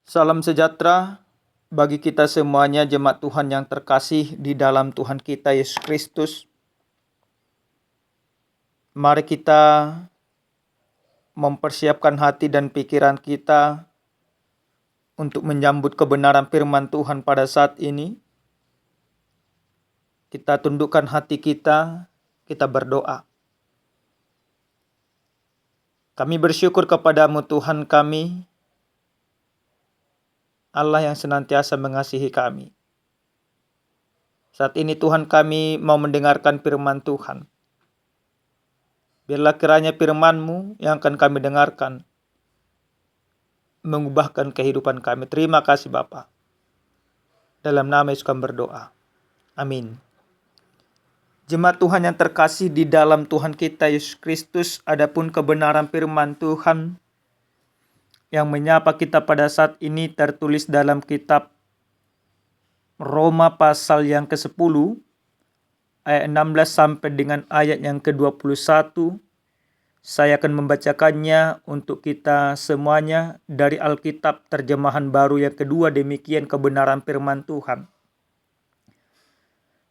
Salam sejahtera bagi kita semuanya, jemaat Tuhan yang terkasih di dalam Tuhan kita Yesus Kristus. Mari kita mempersiapkan hati dan pikiran kita untuk menyambut kebenaran firman Tuhan pada saat ini. Kita tundukkan hati kita berdoa. Kami bersyukur kepadamu Tuhan kami, Allah yang senantiasa mengasihi kami. Saat ini Tuhan kami mau mendengarkan firman Tuhan. Biarlah kiranya firman-Mu yang akan kami dengarkan mengubahkan kehidupan kami. Terima kasih Bapa. Dalam nama Yesus kami berdoa. Amin. Jemaat Tuhan yang terkasih di dalam Tuhan kita Yesus Kristus, adapun kebenaran firman Tuhan yang menyapa kita pada saat ini tertulis dalam kitab Roma pasal yang ke-10 ayat 16 sampai dengan ayat yang ke-21. Saya akan membacakannya untuk kita semuanya dari Alkitab terjemahan baru yang kedua. Demikian kebenaran firman Tuhan.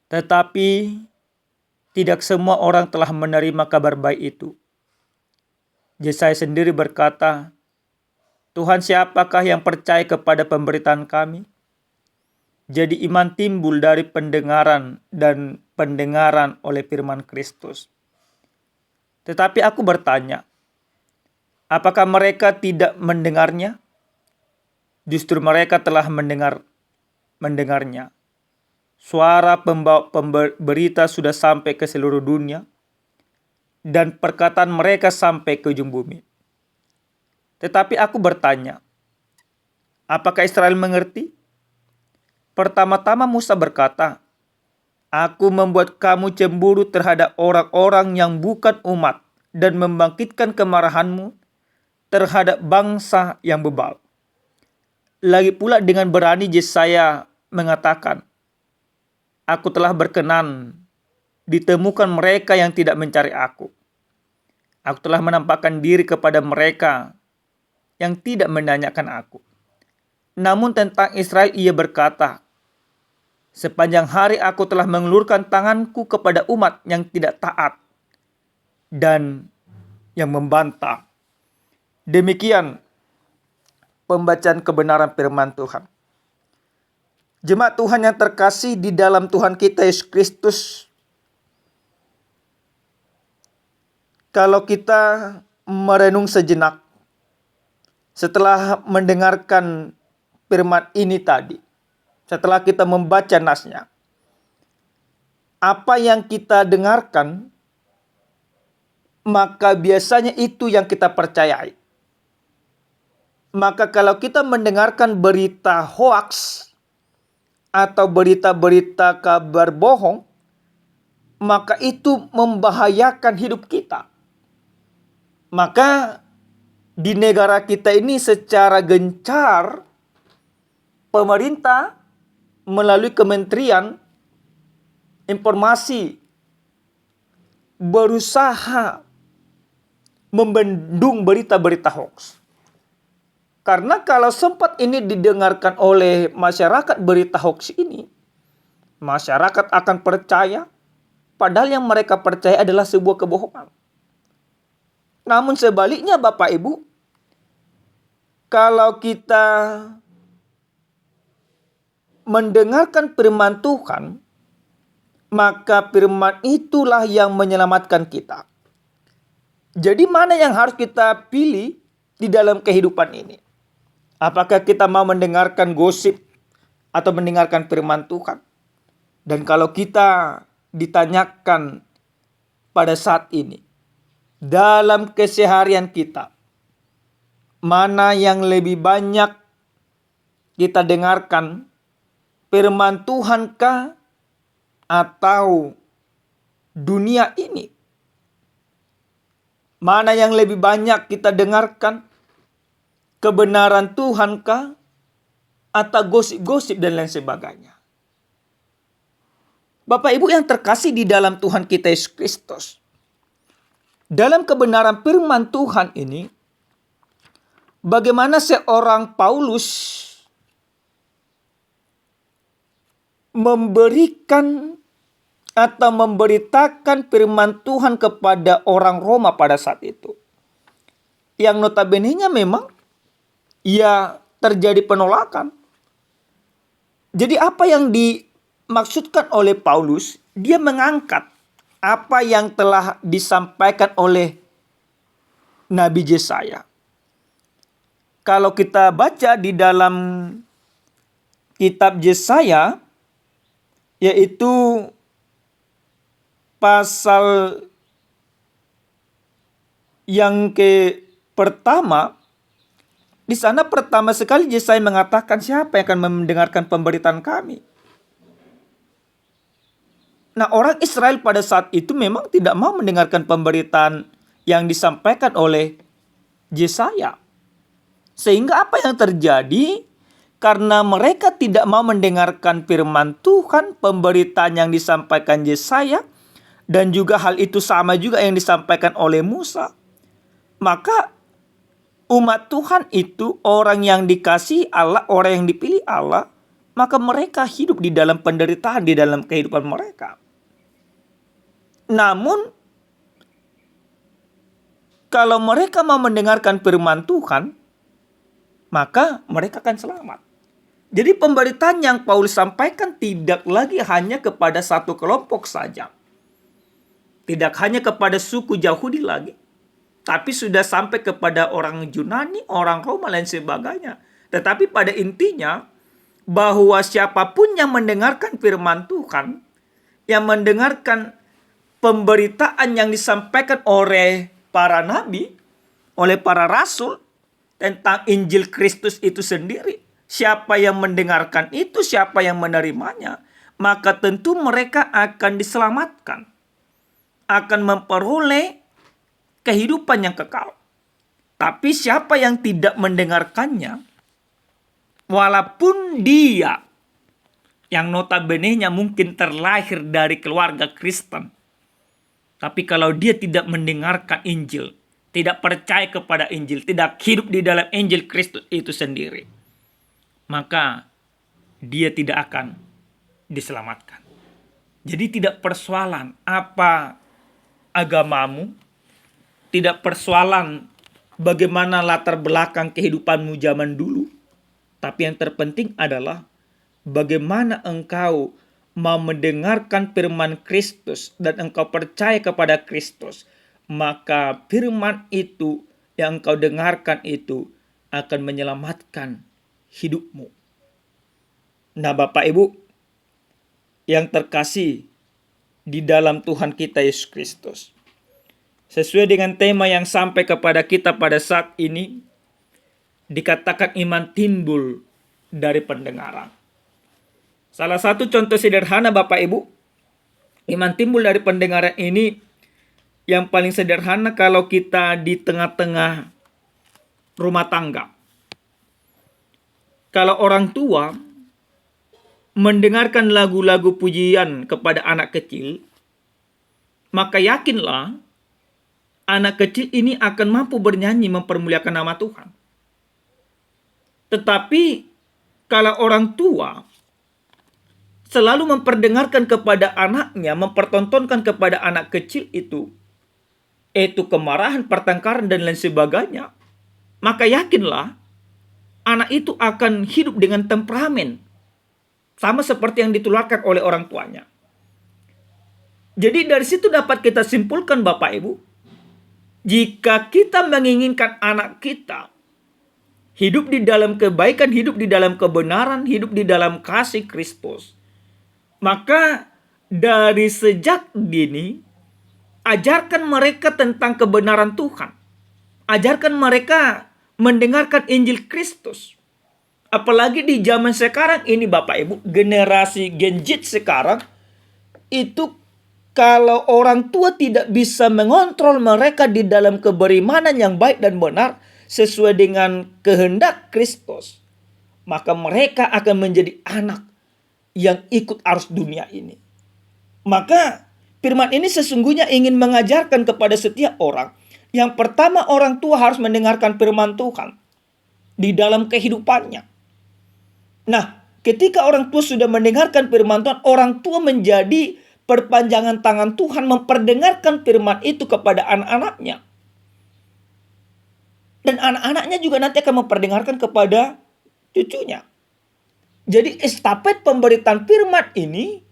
Tetapi tidak semua orang telah menerima kabar baik itu. Yesaya sendiri berkata, Tuhan, siapakah yang percaya kepada pemberitaan kami? Jadi iman timbul dari pendengaran dan pendengaran oleh firman Kristus. Tetapi aku bertanya, apakah mereka tidak mendengarnya? Justru mereka telah mendengarnya. Suara pembawa berita sudah sampai ke seluruh dunia, dan perkataan mereka sampai ke ujung bumi. Tetapi aku bertanya, apakah Israel mengerti? Pertama-tama Musa berkata, Aku membuat kamu cemburu terhadap orang-orang yang bukan umat dan membangkitkan kemarahanmu terhadap bangsa yang bebal. Lagi pula dengan berani Yesaya mengatakan, Aku telah berkenan ditemukan mereka yang tidak mencari aku. Aku telah menampakkan diri kepada mereka yang tidak menanyakan aku. Namun tentang Israel ia berkata, Sepanjang hari aku telah mengelurkan tanganku kepada umat yang tidak taat dan yang membantah. Demikian pembacaan kebenaran firman Tuhan. Jemaat Tuhan yang terkasih di dalam Tuhan kita Yesus Kristus, kalau kita merenung sejenak setelah mendengarkan firman ini tadi, setelah kita membaca nasnya, apa yang kita dengarkan, maka biasanya itu yang kita percayai. Maka kalau kita mendengarkan berita hoaks atau berita-berita kabar bohong, maka itu membahayakan hidup kita. Maka di negara kita ini secara gencar, pemerintah melalui Kementerian Informasi berusaha membendung berita-berita hoax. Karena kalau sempat ini didengarkan oleh masyarakat berita hoax ini, masyarakat akan percaya, padahal yang mereka percaya adalah sebuah kebohongan. Namun sebaliknya Bapak Ibu, kalau kita mendengarkan firman Tuhan, maka firman itulah yang menyelamatkan kita. Jadi mana yang harus kita pilih di dalam kehidupan ini? Apakah kita mau mendengarkan gosip atau mendengarkan firman Tuhan? Dan kalau kita ditanyakan pada saat ini, dalam keseharian kita, mana yang lebih banyak kita dengarkan, firman Tuhan kah atau dunia ini? Mana yang lebih banyak kita dengarkan, kebenaran Tuhan kah atau gosip-gosip dan lain sebagainya? Bapak Ibu yang terkasih di dalam Tuhan kita Yesus Kristus, dalam kebenaran firman Tuhan ini, bagaimana seorang Paulus memberikan atau memberitakan firman Tuhan kepada orang Roma pada saat itu. Yang notabene-nya memang ya terjadi penolakan. Jadi apa yang dimaksudkan oleh Paulus, dia mengangkat apa yang telah disampaikan oleh Nabi Yesaya. Kalau kita baca di dalam kitab Yesaya, yaitu pasal yang pertama, di sana pertama sekali Yesaya mengatakan, siapa yang akan mendengarkan pemberitaan kami? Nah, orang Israel pada saat itu memang tidak mau mendengarkan pemberitaan yang disampaikan oleh Yesaya. Sehingga apa yang terjadi? Karena mereka tidak mau mendengarkan firman Tuhan, pemberitaan yang disampaikan Yesaya, dan juga hal itu sama juga yang disampaikan oleh Musa. Maka umat Tuhan itu orang yang dikasihi Allah, orang yang dipilih Allah, maka mereka hidup di dalam penderitaan di dalam kehidupan mereka. Namun, kalau mereka mau mendengarkan firman Tuhan, maka mereka akan selamat. Jadi pemberitaan yang Paulus sampaikan tidak lagi hanya kepada satu kelompok saja. Tidak hanya kepada suku Yahudi lagi. Tapi sudah sampai kepada orang Yunani, orang Roma, dan sebagainya. Tetapi pada intinya, bahwa siapapun yang mendengarkan firman Tuhan, yang mendengarkan pemberitaan yang disampaikan oleh para nabi, oleh para rasul, tentang Injil Kristus itu sendiri. Siapa yang mendengarkan itu, siapa yang menerimanya, maka tentu mereka akan diselamatkan. Akan memperoleh kehidupan yang kekal. Tapi siapa yang tidak mendengarkannya, walaupun dia yang notabene-nya mungkin terlahir dari keluarga Kristen, tapi kalau dia tidak mendengarkan Injil, tidak percaya kepada Injil, tidak hidup di dalam Injil Kristus itu sendiri, maka dia tidak akan diselamatkan. Jadi tidak persoalan apa agamamu, tidak persoalan bagaimana latar belakang kehidupanmu zaman dulu, tapi yang terpenting adalah bagaimana engkau mau mendengarkan firman Kristus dan engkau percaya kepada Kristus. Maka firman itu yang engkau dengarkan itu akan menyelamatkan hidupmu. Nah, Bapak Ibu yang terkasih di dalam Tuhan kita Yesus Kristus, sesuai dengan tema yang sampai kepada kita pada saat ini, dikatakan iman timbul dari pendengaran. Salah satu contoh sederhana Bapak Ibu, iman timbul dari pendengaran ini yang paling sederhana kalau kita di tengah-tengah rumah tangga. Kalau orang tua mendengarkan lagu-lagu pujian kepada anak kecil, maka yakinlah anak kecil ini akan mampu bernyanyi mempermuliakan nama Tuhan. Tetapi kalau orang tua selalu memperdengarkan kepada anaknya, mempertontonkan kepada anak kecil itu kemarahan, pertengkaran, dan lain sebagainya, maka yakinlah anak itu akan hidup dengan temperamen sama seperti yang ditularkan oleh orang tuanya. Jadi dari situ dapat kita simpulkan Bapak Ibu, jika kita menginginkan anak kita hidup di dalam kebaikan, hidup di dalam kebenaran, hidup di dalam kasih Kristus, maka dari sejak dini ajarkan mereka tentang kebenaran Tuhan. Ajarkan mereka mendengarkan Injil Kristus. Apalagi di zaman sekarang ini Bapak Ibu, generasi Gen Z sekarang itu kalau orang tua tidak bisa mengontrol mereka di dalam keberimanan yang baik dan benar sesuai dengan kehendak Kristus, maka mereka akan menjadi anak yang ikut arus dunia ini. Maka firman ini sesungguhnya ingin mengajarkan kepada setiap orang. Yang pertama, orang tua harus mendengarkan firman Tuhan. di dalam kehidupannya. Nah, ketika orang tua sudah mendengarkan firman Tuhan, orang tua menjadi perpanjangan tangan Tuhan, memperdengarkan firman itu kepada anak-anaknya. Dan anak-anaknya juga nanti akan memperdengarkan kepada cucunya. Jadi estafet pemberitaan firman ini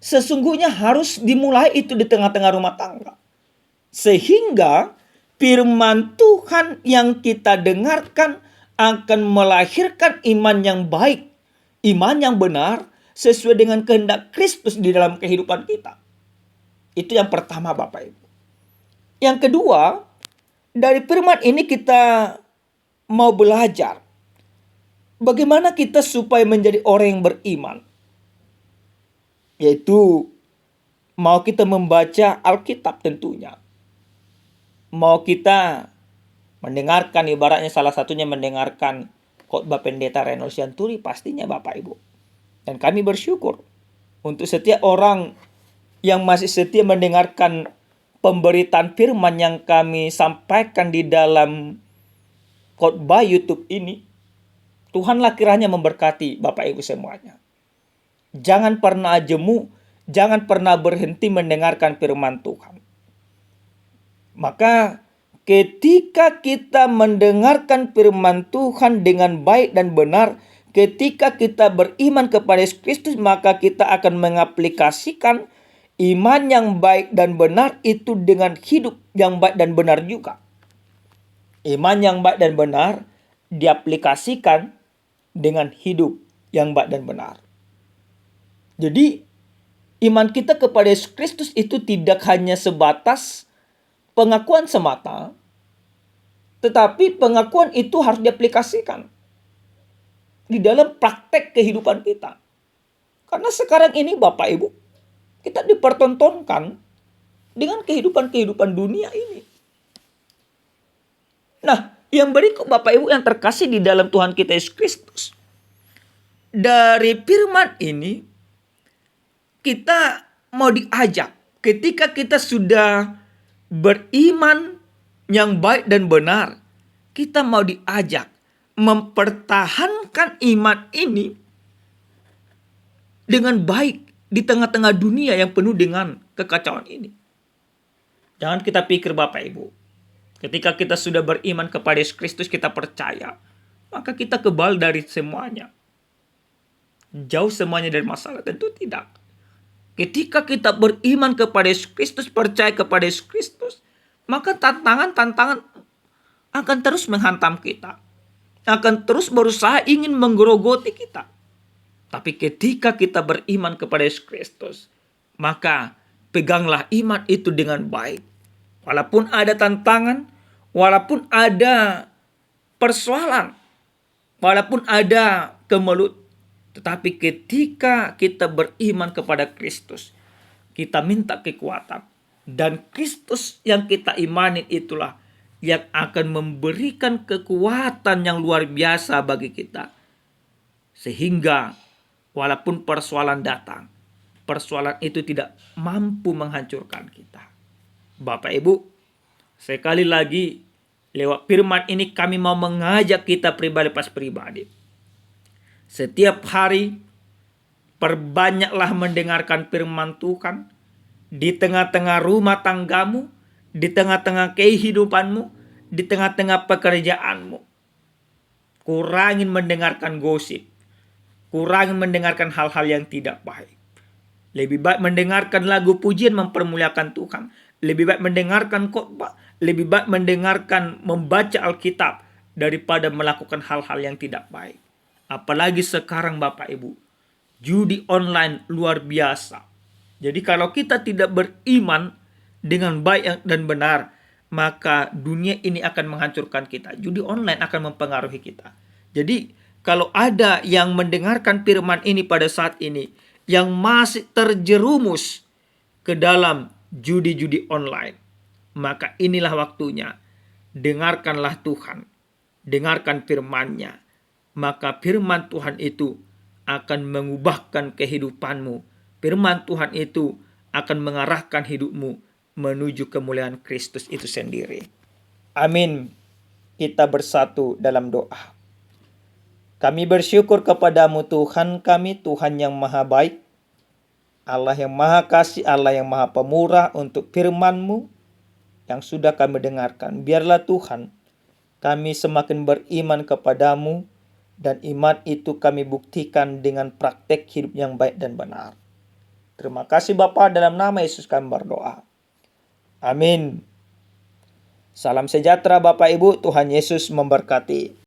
sesungguhnya harus dimulai itu di tengah-tengah rumah tangga. Sehingga firman Tuhan yang kita dengarkan akan melahirkan iman yang baik, iman yang benar, sesuai dengan kehendak Kristus di dalam kehidupan kita. Itu yang pertama, Bapak Ibu. Yang kedua, dari firman ini kita mau belajar bagaimana kita supaya menjadi orang yang beriman. Yaitu mau kita membaca Alkitab tentunya. Mau kita mendengarkan, ibaratnya salah satunya mendengarkan khotbah Pendeta Reynold Sianturi, pastinya Bapak Ibu. Dan kami bersyukur untuk setiap orang yang masih setia mendengarkan pemberitaan firman yang kami sampaikan di dalam khotbah YouTube ini. Tuhanlah kiranya memberkati Bapak Ibu semuanya. Jangan pernah jemu, jangan pernah berhenti mendengarkan firman Tuhan. Maka ketika kita mendengarkan firman Tuhan dengan baik dan benar, ketika kita beriman kepada Yesus Kristus, maka kita akan mengaplikasikan iman yang baik dan benar itu dengan hidup yang baik dan benar juga. Iman yang baik dan benar diaplikasikan dengan hidup yang baik dan benar. Jadi, iman kita kepada Yesus Kristus itu tidak hanya sebatas pengakuan semata, tetapi pengakuan itu harus diaplikasikan di dalam praktek kehidupan kita. Karena sekarang ini Bapak Ibu, kita dipertontonkan dengan kehidupan dunia ini. Nah, yang berikut Bapak Ibu yang terkasih di dalam Tuhan kita Yesus Kristus. Dari firman ini, kita mau diajak ketika kita sudah beriman yang baik dan benar, kita mau diajak mempertahankan iman ini dengan baik di tengah-tengah dunia yang penuh dengan kekacauan ini. Jangan kita pikir Bapak Ibu, ketika kita sudah beriman kepada Yesus Kristus, kita percaya, maka kita kebal dari semuanya. Jauh semuanya dari masalah, tentu tidak. Ketika kita beriman kepada Yesus Kristus, percaya kepada Yesus Kristus, maka tantangan-tantangan akan terus menghantam kita. Akan terus berusaha ingin menggerogoti kita. Tapi ketika kita beriman kepada Yesus Kristus, maka peganglah iman itu dengan baik. Walaupun ada tantangan, walaupun ada persoalan, walaupun ada kemelut, tetapi ketika kita beriman kepada Kristus, kita minta kekuatan. Dan Kristus yang kita imani itulah yang akan memberikan kekuatan yang luar biasa bagi kita. Sehingga walaupun persoalan datang, persoalan itu tidak mampu menghancurkan kita. Bapak Ibu, sekali lagi lewat firman ini kami mau mengajak kita pribadi. Setiap hari perbanyaklah mendengarkan firman Tuhan di tengah-tengah rumah tanggamu, di tengah-tengah kehidupanmu, di tengah-tengah pekerjaanmu. Kurangin mendengarkan gosip, kurangin mendengarkan hal-hal yang tidak baik. Lebih baik mendengarkan lagu pujian mempermuliakan Tuhan, lebih baik mendengarkan khotbah, lebih baik mendengarkan membaca Alkitab daripada melakukan hal-hal yang tidak baik. Apalagi sekarang Bapak Ibu, judi online luar biasa. Jadi kalau kita tidak beriman dengan baik dan benar, maka dunia ini akan menghancurkan kita. Judi online akan mempengaruhi kita. Jadi kalau ada yang mendengarkan firman ini pada saat ini, yang masih terjerumus ke dalam judi-judi online, maka inilah waktunya. Dengarkanlah Tuhan, dengarkan firman-Nya. Maka firman Tuhan itu akan mengubahkan kehidupanmu. Firman Tuhan itu akan mengarahkan hidupmu menuju kemuliaan Kristus itu sendiri. Amin. Kita bersatu dalam doa. Kami bersyukur kepadamu Tuhan kami, Tuhan yang maha baik, Allah yang maha kasih, Allah yang maha pemurah, untuk firman-Mu yang sudah kami dengarkan. Biarlah Tuhan, kami semakin beriman kepadamu, dan iman itu kami buktikan dengan praktek hidup yang baik dan benar. Terima kasih Bapa, dalam nama Yesus kami berdoa. Amin. Salam sejahtera Bapak Ibu, Tuhan Yesus memberkati.